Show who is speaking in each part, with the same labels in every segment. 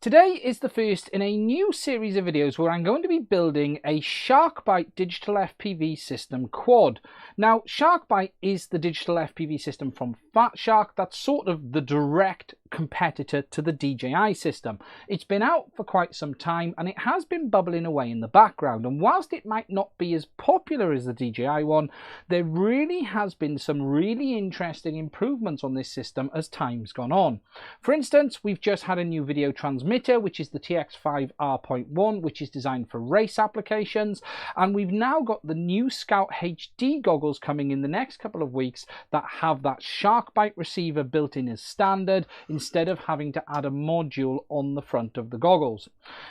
Speaker 1: Today is the first in a new series of videos where I'm going to be building a Byte digital FPV system quad. Now, Byte is the digital FPV system from Fat Shark. That's sort of the direct competitor to the DJI system. It's been out for quite some time and it has been bubbling away in the background. And whilst it might not be as popular as the DJI one, there really has been some really interesting improvements on this system as time's gone on. For instance, we've just had a new video transmitter, which is the TX5 R.1, which is designed for race applications. And we've now got the new Scout HD goggles coming in the next couple of weeks that have that Byte receiver built in as standard, instead of having to add a module on the front of the goggles.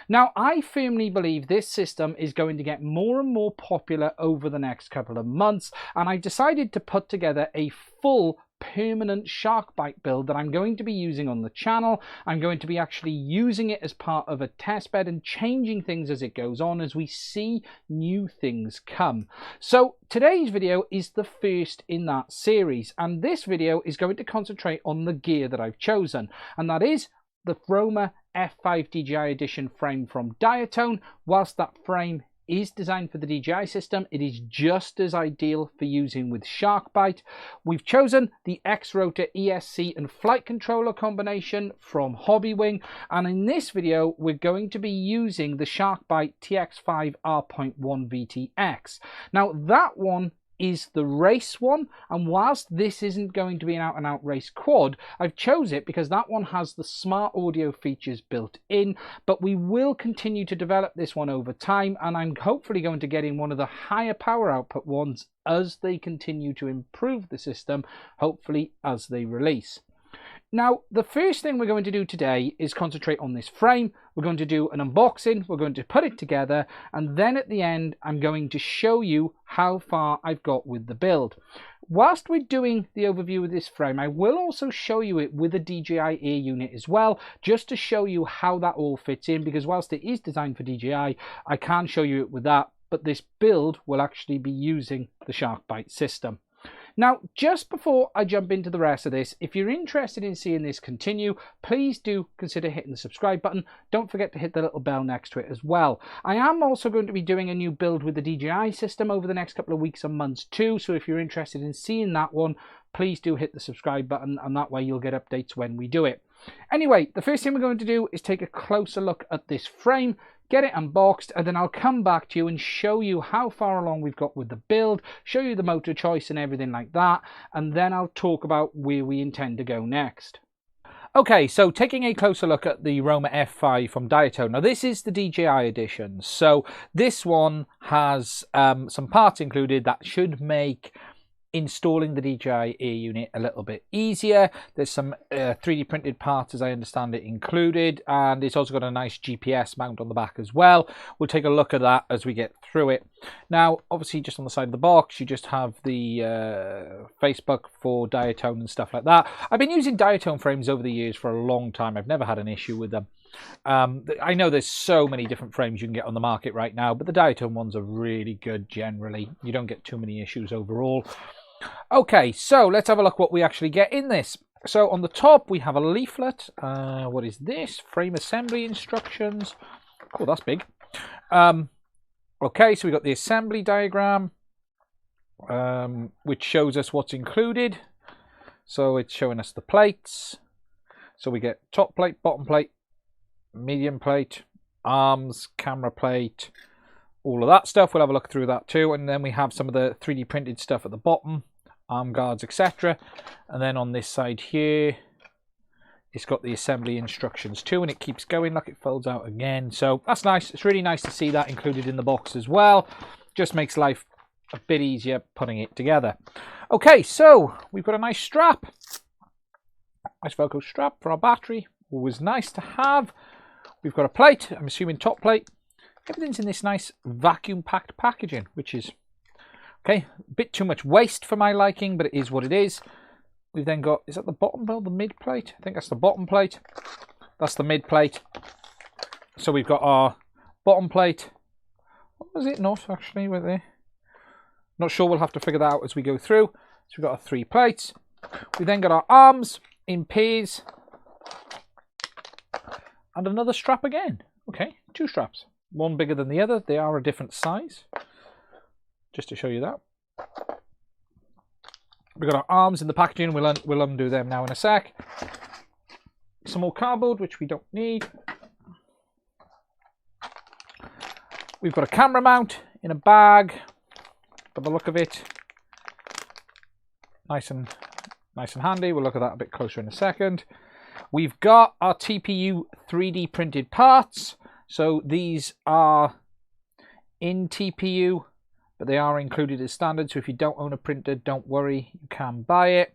Speaker 1: Now, I firmly believe this system is going to get more and more popular over the next couple of months, and I decided to put together a full permanent Byte build that I'm going to be using on the channel. I'm going to be actually using it as part of a test bed and changing things as it goes on as we see new things come. So today's video is the first in that series, and this video is going to concentrate on the gear that I've chosen, and that is the Roma F5 DJI Edition frame from Diatone. Whilst that frame is designed for the DJI system, it is just as ideal for using with Byte. We've chosen the X-Rotor ESC and flight controller combination from Hobbywing, and in this video we're going to be using the Byte TX5 R.1 VTX. Now that one is the race one, and whilst this isn't going to be an out-and-out race quad, I've chose it because that one has the smart audio features built in, but we will continue to develop this one over time, and I'm hopefully going to get in one of the higher power output ones as they continue to improve the system, hopefully as they release. Now, the first thing we're going to do today is concentrate on this frame. We're going to do an unboxing, we're going to put it together, and then at the end, I'm going to show you how far I've got with the build. Whilst we're doing the overview of this frame, I will also show you it with a DJI Air unit as well, just to show you how that all fits in, because whilst it is designed for DJI, I can't show you it with that, but this build will actually be using the Byte system. Now, just before I jump into the rest of this, if you're interested in seeing this continue, please do consider hitting the subscribe button. Don't forget to hit the little bell next to it as well. I am also going to be doing a new build with the DJI system over the next couple of weeks and months too, so if you're interested in seeing that one, please do hit the subscribe button, and that way you'll get updates when we do it. Anyway, the first thing we're going to do is take a closer look at this frame, get it unboxed, and then I'll come back to you and show you how far along we've got with the build, show you the motor choice and everything like that, and then I'll talk about where we intend to go next. Okay, so taking a closer look at the Roma F5 from Diatone. Now, this is the DJI edition, so this one has some parts included that should make installing the DJI Air unit a little bit easier. There's some 3D printed parts, as I understand it, included, and it's also got a nice GPS mount on the back as well. We'll take a look at that as we get through it. Now, obviously, just on the side of the box, you just have the Facebook for Diatone and stuff like that. I've been using Diatone frames over the years for a long time. I've never had an issue with them. I know there's so many different frames you can get on the market right now, but the Diatone ones are really good generally. You don't get too many issues overall. Okay, so let's have a look what we actually get in this. So on the top we have a leaflet. What is this? Frame assembly instructions. Oh, that's big. Okay, so we got the assembly diagram, which shows us what's included. So it's showing us the plates. So we get top plate, bottom plate, medium plate, arms, camera plate, all of that stuff. We'll have a look through that too, and then we have some of the 3D printed stuff at the bottom, arm guards, etc. And then on this side here, it's got the assembly instructions too, and it keeps going like it folds out again. So that's nice. It's really nice to see that included in the box as well. Just makes life a bit easier putting it together. Okay, so we've got a nice strap, nice Velcro strap for our battery. Always nice to have. We've got a plate, I'm assuming top plate. Everything's in this nice vacuum packed packaging, which is okay, a bit too much waste for my liking, but it is what it is. We've then got, is that the bottom or the mid plate? I think that's the bottom plate. That's the mid plate. So we've got our bottom plate. What was it not actually with there? Not sure, we'll have to figure that out as we go through. So we've got our 3 plates. We then got our arms in pairs. And another strap again. Okay, 2 straps. One bigger than the other. They are a different size. Just to show you that. We've got our arms in the packaging. We'll undo them now in a sec. Some more cardboard, which we don't need. We've got a camera mount in a bag. By the look of it, nice and handy. We'll look at that a bit closer in a second. We've got our TPU 3D printed parts. So these are in TPU, but they are included as standard. So if you don't own a printer, don't worry, you can buy it.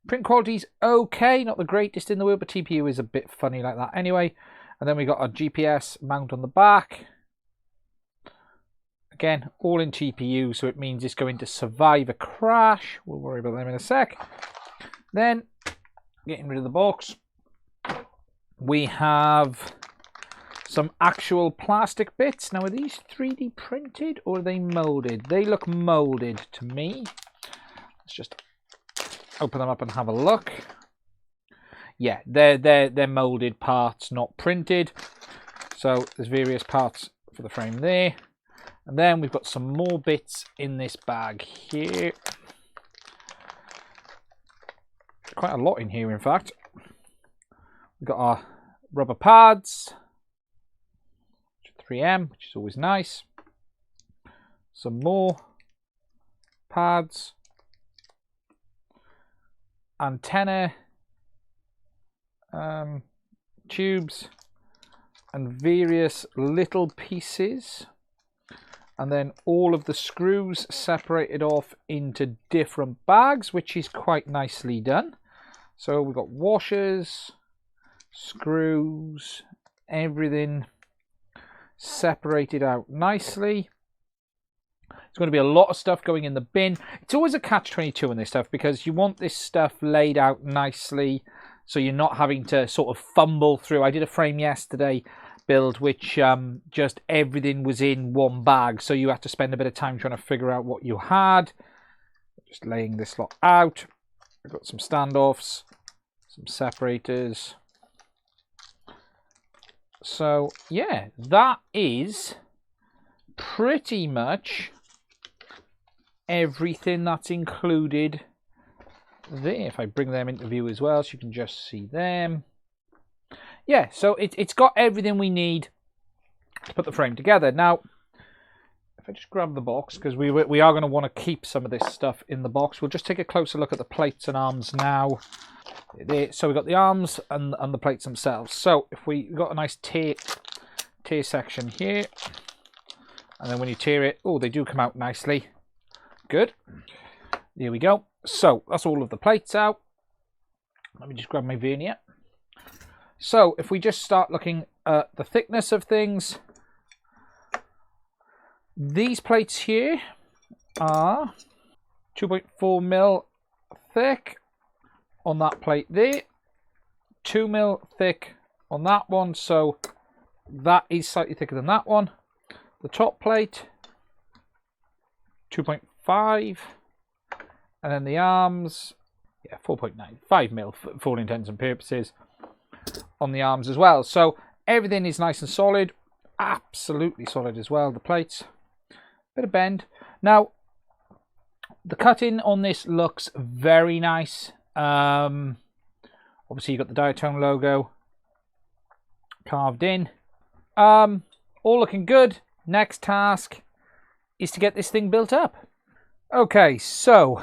Speaker 1: Print quality's okay, not the greatest in the world, but TPU is a bit funny like that anyway. And then we got our GPS mount on the back. Again, all in TPU, so it means it's going to survive a crash. We'll worry about them in a sec. Then, getting rid of the box, we have some actual plastic bits. Now, are these 3D printed or are they molded? They look molded to me. Let's just open them up and have a look. Yeah, they're molded parts, not printed. So there's various parts for the frame there. And then we've got some more bits in this bag here. Quite a lot in here, in fact. We've got our rubber pads, 3M, which is always nice. Some more pads, antenna, tubes, and various little pieces. And then all of the screws separated off into different bags, which is quite nicely done. So we've got washers, screws, everything separated out nicely. There's going to be a lot of stuff going in the bin. It's always a catch-22 in this stuff because you want this stuff laid out nicely so you're not having to sort of fumble through. I did a frame yesterday build which just everything was in one bag, so you had to spend a bit of time trying to figure out what you had. Just laying this lot out. We've got some standoffs, some separators. So yeah, that is pretty much everything that's included there. If I bring them into view as well, so you can just see them. Yeah, so it's got everything we need to put the frame together. Now, if I just grab the box, because we are going to want to keep some of this stuff in the box. We'll just take a closer look at the plates and arms now. So we've got the arms and the plates themselves. So if we've got a nice tear section here, and then when you tear it, oh, they do come out nicely. Good. There we go. So that's all of the plates out. Let me just grab my vernier. So if we just start looking at the thickness of things, these plates here are 2.4mm thick on that plate there, 2mm thick on that one, so that is slightly thicker than that one. The top plate, 2.5, and then the arms, yeah, 4.9, 5mm for all intents and purposes on the arms as well. So everything is nice and solid, absolutely solid as well. The plates, bit of bend. Now the cutting on this looks very nice. Obviously you've got the Diatone logo carved in. All looking good. Next task is to get this thing built up. Okay, so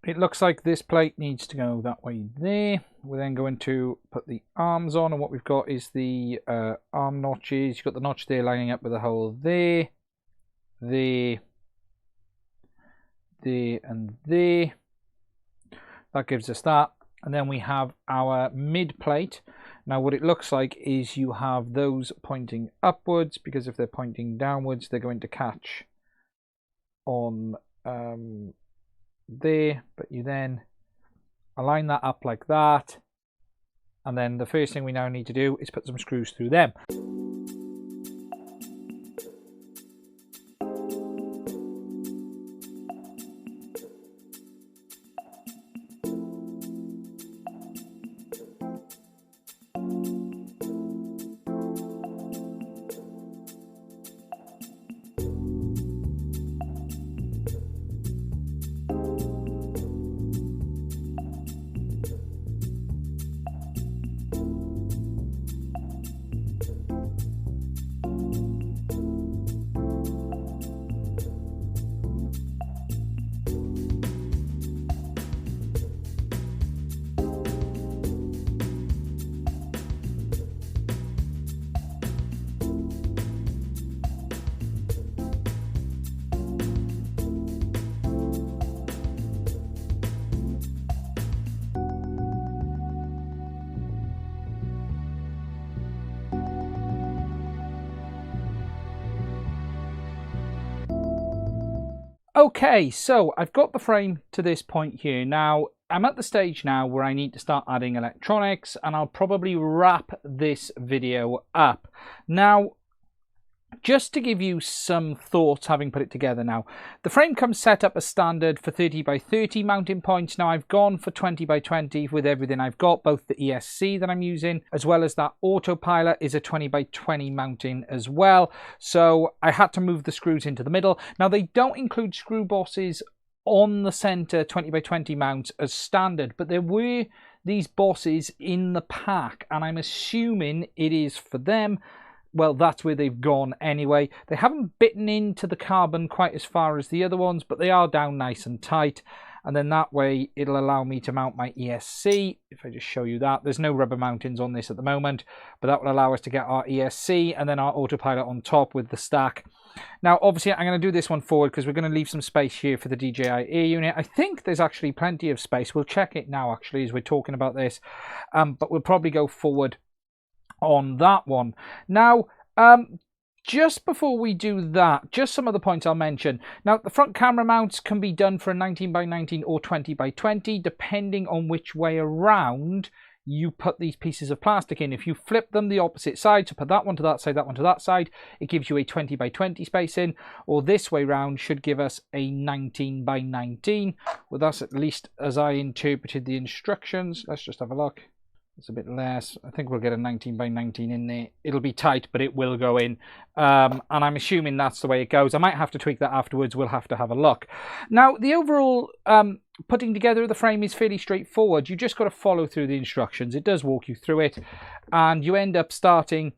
Speaker 1: it looks like this plate needs to go that way there. We're then going to put the arms on, and what we've got is the arm notches. You've got the notch there lining up with a hole there, there, there, and there. That gives us that. And then we have our mid plate. Now what it looks like is you have those pointing upwards, because if they're pointing downwards, they're going to catch on there, but you then align that up like that, and then the first thing we now need to do is put some screws through them. Okay, so I've got the frame to this point here. Now, I'm at the stage now where I need to start adding electronics, and I'll probably wrap this video up. Now, just to give you some thoughts, having put it together now, the frame comes set up as standard for 30 by 30 mounting points. Now I've gone for 20 by 20 with everything I've got, both the ESC that I'm using, as well as that autopilot is a 20 by 20 mounting as well. So I had to move the screws into the middle. Now they don't include screw bosses on the center 20 by 20 mounts as standard, but there were these bosses in the pack, and I'm assuming it is for them. Well, that's where they've gone anyway. They haven't bitten into the carbon quite as far as the other ones, but they are down nice and tight. And then that way it'll allow me to mount my ESC. If I just show you that, there's no rubber mountings on this at the moment, but that will allow us to get our ESC and then our autopilot on top with the stack. Now, obviously, I'm going to do this one forward because we're going to leave some space here for the DJI Air unit. I think there's actually plenty of space. We'll check it now, actually, as we're talking about this. But we'll probably go forward on that one. Now, just before we do that, just some of the points I'll mention. Now, the front camera mounts can be done for a 19 by 19 or 20 by 20, depending on which way around you put these pieces of plastic in. If you flip them the opposite side, so put that one to that side, that one to that side, it gives you a 20 by 20 spacing, or this way round should give us a 19 by 19. Well, that's at least as I interpreted the instructions. Let's just have a look. It's a bit less. I think we'll get a 19 by 19 in there. It'll be tight, but it will go in. And I'm assuming that's the way it goes. I might have to tweak that afterwards. We'll have to have a look. Now, the overall putting together of the frame is fairly straightforward. You just got to follow through the instructions. It does walk you through it. And you end up starting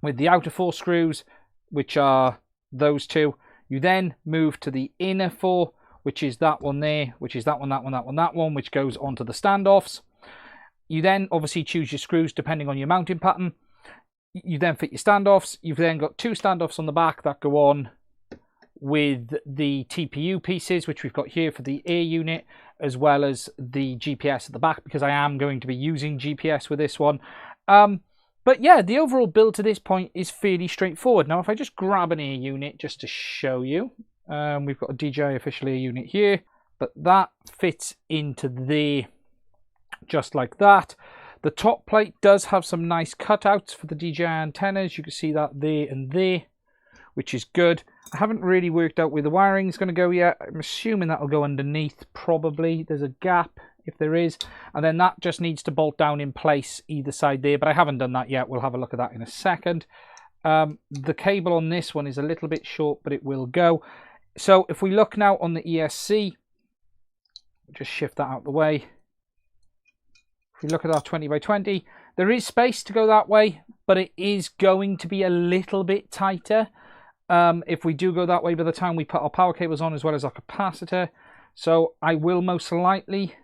Speaker 1: with the outer 4 screws, which are those two. You then move to the inner 4, which is that one there, which is that one, that one, that one, that one, which goes onto the standoffs. You then obviously choose your screws depending on your mounting pattern. You then fit your standoffs. You've then got 2 standoffs on the back that go on with the TPU pieces, which we've got here for the Air unit, as well as the GPS at the back, because I am going to be using GPS with this one. But yeah, the overall build to this point is fairly straightforward. Now, if I just grab an Air unit just to show you, we've got a DJI official Air unit here, but that fits into there just like that. The top plate does have some nice cutouts for the DJI antennas. You can see that there and there, which is good. I haven't really worked out where the wiring is going to go yet. I'm assuming that'll go underneath, probably. There's a gap, if there is. And then that just needs to bolt down in place either side there, but I haven't done that yet. We'll have a look at that in a second. The cable on this one is a little bit short, but it will go. So if we look now on the ESC, just shift that out the way. If we look at our 20 by 20, there is space to go that way, but it is going to be a little bit tighter if we do go that way by the time we put our power cables on, as well as our capacitor. So I will most likely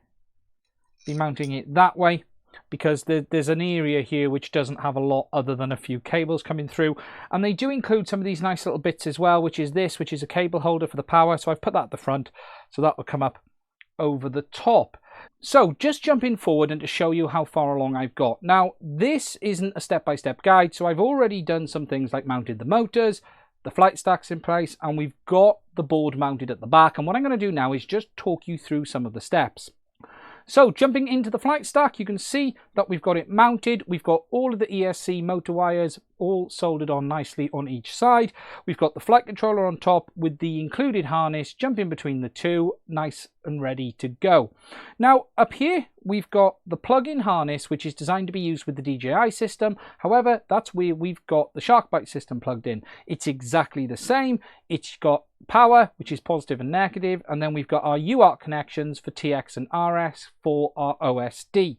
Speaker 1: be mounting it that way, because there's an area here which doesn't have a lot other than a few cables coming through. And they do include some of these nice little bits as well, which is this, which is a cable holder for the power. So I've put that at the front, so that will come up over the top. So just jumping forward and to show you how far along I've got. Now, this isn't a step-by-step guide, so I've already done some things like mounted the motors, the flight stacks in place, and we've got the board mounted at the back. And what I'm going to do now is just talk you through some of the steps. So jumping into the flight stack, you can see that we've got it mounted. We've got all of the ESC motor wires all soldered on nicely on each side. We've got the flight controller on top with the included harness, jumping between the two, nice and ready to go. Now up here, we've got the plug-in harness, which is designed to be used with the DJI system. However, that's where we've got the SharkBite system plugged in. It's exactly the same. It's got power, which is positive and negative, and then we've got our UART connections for TX and RS for our OSD.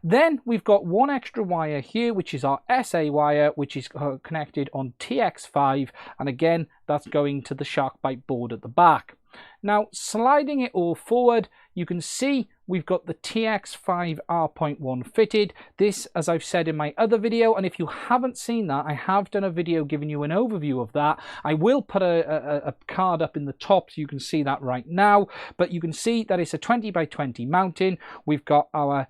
Speaker 1: Then we've got one extra wire here, which is our SA wire, which is connected on TX5, and again, that's going to the SharkBite board at the back. Now, sliding it all forward, you can see we've got the TX5 R.1 fitted. This, as I've said in my other video, and if you haven't seen that, I have done a video giving you an overview of that. I will put a card up in the top so you can see that right now, but you can see that it's a 20 by 20 mounting. We've got our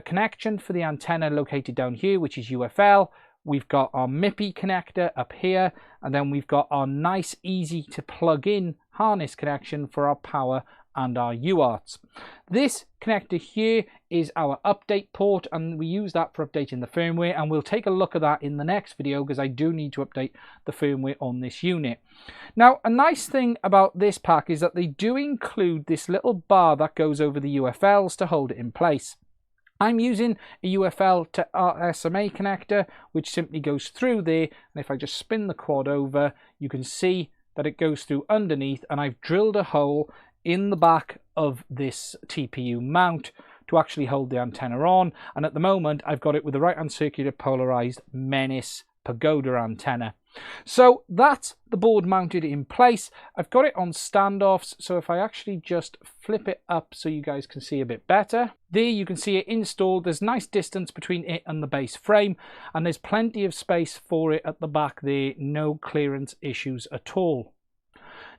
Speaker 1: connection for the antenna located down here, which is UFL. We've got our MIPI connector up here, and then we've got our nice, easy to plug in harness connection for our power and our UARTs. This connector here is our update port, and we use that for updating the firmware, and we'll take a look at that in the next video because I do need to update the firmware on this unit. Now, a nice thing about this pack is that they do include this little bar that goes over the UFLs to hold it in place. I'm using a UFL to SMA connector, which simply goes through there, and if I just spin the quad over, you can see that it goes through underneath, and I've drilled a hole in the back of this TPU mount to actually hold the antenna on, and at the moment I've got it with the right hand circular polarized Menace pagoda antenna. So that's the board mounted in place. I've got it on standoffs, so if I actually just flip it up so you guys can see a bit better, there you can see it installed. There's nice distance between it and the base frame, and there's plenty of space for it at the back there, no clearance issues at all.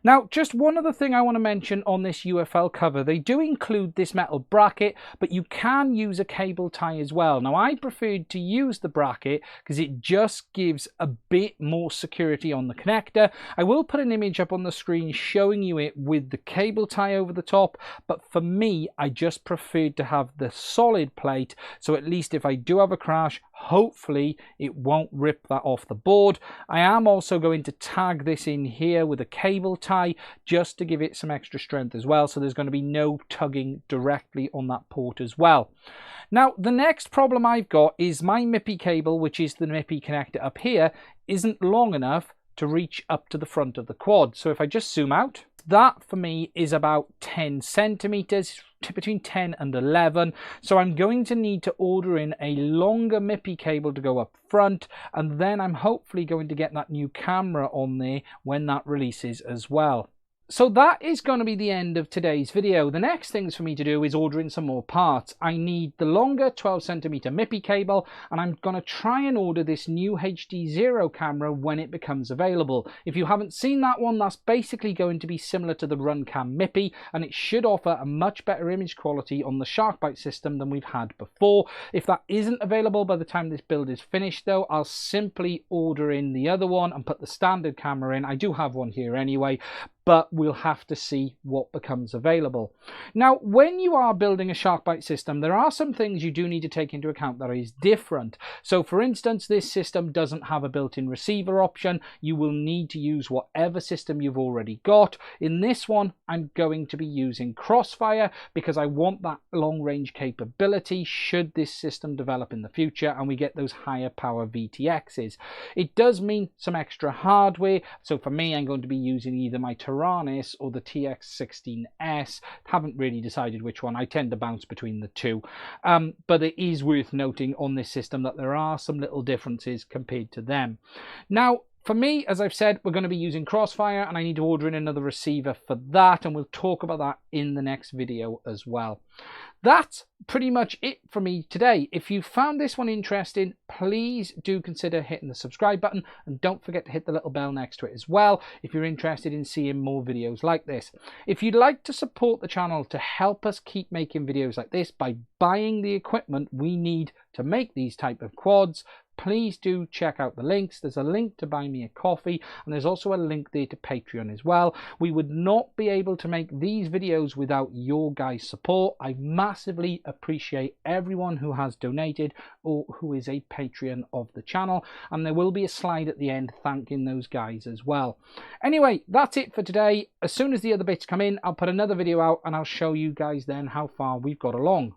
Speaker 1: Now, just one other thing I want to mention on this UFL cover. They do include this metal bracket, but you can use a cable tie as well. Now, I preferred to use the bracket because it just gives a bit more security on the connector. I will put an image up on the screen showing you it with the cable tie over the top, but for me, I just preferred to have the solid plate, so at least if I do have a crash, hopefully it won't rip that off the board. I am also going to tag this in here with a cable tie just to give it some extra strength as well, so there's going to be no tugging directly on that port as well. Now, the next problem I've got is my MIPI cable, which is the MIPI connector up here, isn't long enough to reach up to the front of the quad. So if I just zoom out, that for me is about 10 centimeters, between 10 and 11. So I'm going to need to order in a longer MIPI cable to go up front, and then I'm hopefully going to get that new camera on there when that releases as well. So that is going to be the end of today's video. The next things for me to do is order in some more parts. I need the longer 12cm MIPI cable, and I'm going to try and order this new HD0 camera when it becomes available. If you haven't seen that one, that's basically going to be similar to the Runcam MIPI, and it should offer a much better image quality on the SharkBite system than we've had before. If that isn't available by the time this build is finished though, I'll simply order in the other one and put the standard camera in. I do have one here anyway, but we'll have to see what becomes available. Now, when you are building a SharkBite system, there are some things you do need to take into account that is different. So for instance, this system doesn't have a built-in receiver option. You will need to use whatever system you've already got. In this one, I'm going to be using Crossfire because I want that long-range capability should this system develop in the future and we get those higher power VTXs. It does mean some extra hardware. So for me, I'm going to be using either my Taranis or the TX16S. Haven't really decided which one. I tend to bounce between the two. But it is worth noting on this system that there are some little differences compared to them. Now, for me, as I've said, we're going to be using Crossfire, and I need to order in another receiver for that, and we'll talk about that in the next video as well. That's pretty much it for me today. If you found this one interesting, please do consider hitting the subscribe button, and don't forget to hit the little bell next to it as well if you're interested in seeing more videos like this. If you'd like to support the channel to help us keep making videos like this by buying the equipment we need to make these type of quads, please do check out the links. There's a link to buy me a coffee, and there's also a link there to Patreon as well. We would not be able to make these videos without your guys' support. I massively appreciate everyone who has donated or who is a Patreon of the channel, and there will be a slide at the end thanking those guys as well. Anyway, that's it for today. As soon as the other bits come in, I'll put another video out and I'll show you guys then how far we've got along.